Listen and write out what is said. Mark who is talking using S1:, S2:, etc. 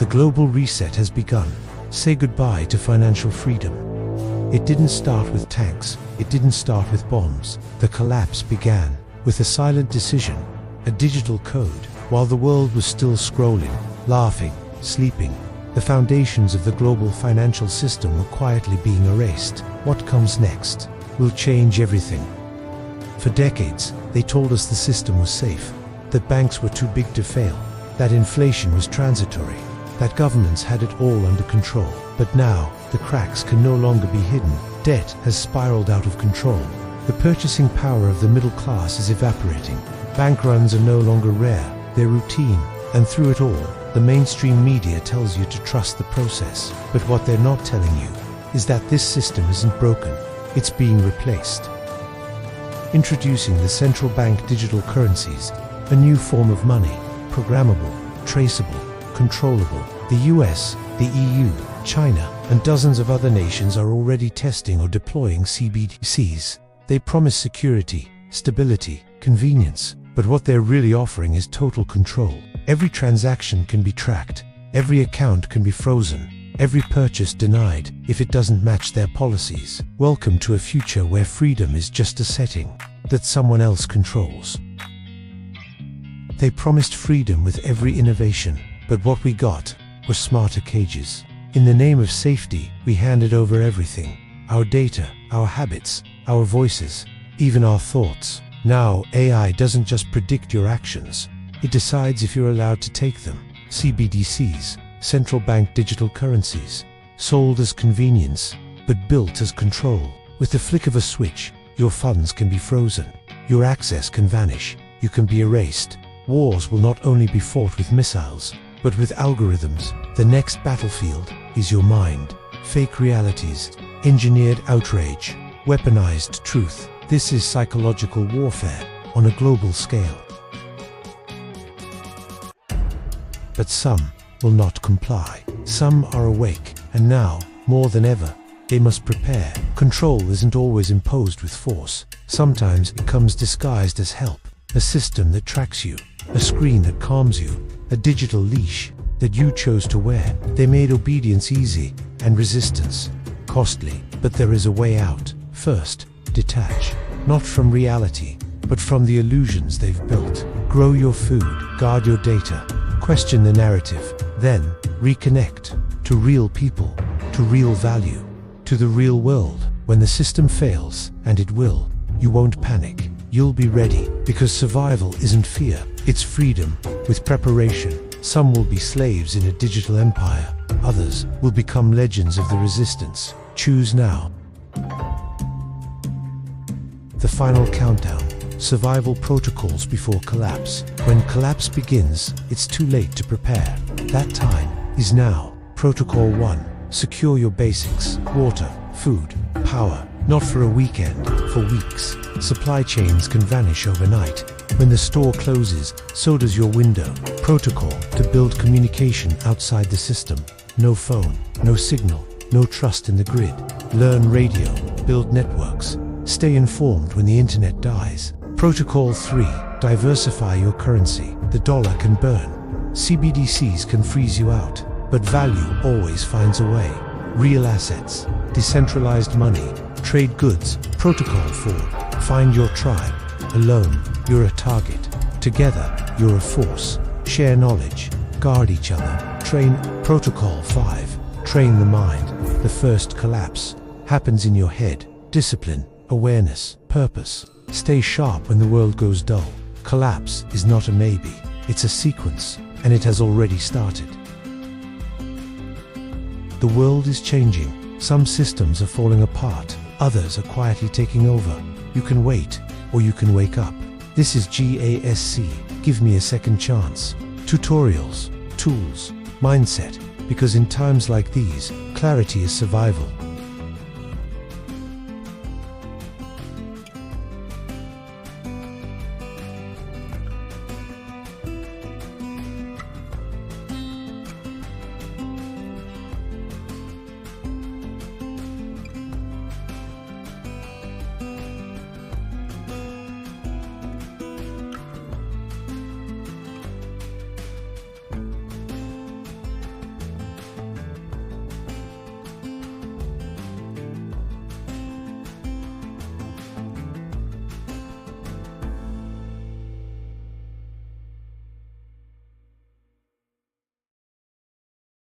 S1: global reset has begun. Say goodbye to financial freedom. It didn't start with tanks. It didn't start with bombs. The collapse began with a silent decision, a digital code. While the world was still scrolling, laughing, sleeping, the foundations of the global financial system were quietly being erased. What comes next will change everything. For decades, they told us the system was safe, that banks were too big to fail, that inflation was transitory, that governments had it all under control. But now, the cracks can no longer be hidden. Debt has spiraled out of control. The purchasing power of the middle class is evaporating. Bank runs are no longer rare, they're routine. And through it all, the mainstream media tells you to trust the process. But what they're not telling you is that this system isn't broken, it's being replaced. Introducing the central bank digital currencies, a new form of money, programmable, traceable, controllable. The US, the EU, China, and dozens of other nations are already testing or deploying CBDCs. They promise security, stability, convenience, but what they're really offering is total control. Every transaction can be tracked, every account can be frozen, every purchase denied if it doesn't match their policies. Welcome to a future where freedom is just a setting that someone else controls. They promised freedom with every innovation, but what we got were smarter cages. In the name of safety, we handed over everything. Our data, our habits, our voices, even our thoughts. Now, AI doesn't just predict your actions, it decides if you're allowed to take them. CBDCs, central bank digital currencies, sold as convenience, but built as control. With the flick of a switch, your funds can be frozen, your access can vanish, you can be erased. Wars will not only be fought with missiles, but with algorithms. The next battlefield is your mind. Fake realities, engineered outrage, weaponized truth. This is psychological warfare on a global scale. But some will not comply. Some are awake, and now, more than ever, they must prepare. Control isn't always imposed with force. Sometimes it comes disguised as help. A system that tracks you, a screen that calms you, a digital leash that you chose to wear. They made obedience easy and resistance costly, but there is a way out. First, detach, not from reality, but from the illusions they've built. Grow your food, guard your data, question the narrative, then reconnect to real people, to real value, to the real world. When the system fails, and it will, you won't panic. You'll be ready, because survival isn't fear, it's freedom, with preparation. Some will be slaves in a digital empire, others will become legends of the resistance. Choose now. The final countdown. Survival protocols before collapse. When collapse begins, it's too late to prepare. That time is now. Protocol 1. Secure your basics. Water, food, power. Not for a weekend, for weeks. Supply chains can vanish overnight. When the store closes, so does your window. Protocol to build communication outside the system. No phone, no signal, no trust in the grid. Learn radio, build networks. Stay informed when the internet dies. Protocol 3. Diversify your currency. The dollar can burn. CBDCs can freeze you out, but value always finds a way. Real assets, decentralized money, trade goods. Protocol 4. Find your tribe. Alone, you're a target. Together, you're a force. Share knowledge. Guard each other. Train. Protocol 5. Train the mind. The first collapse happens in your head. Discipline, awareness, purpose. Stay sharp when the world goes dull. Collapse is not a maybe. It's a sequence, and it has already started. The world is changing. Some systems are falling apart. Others are quietly taking over. You can wait, or you can wake up. This is GASC. Give me a second chance. Tutorials, tools, mindset. Because in times like these, clarity is survival.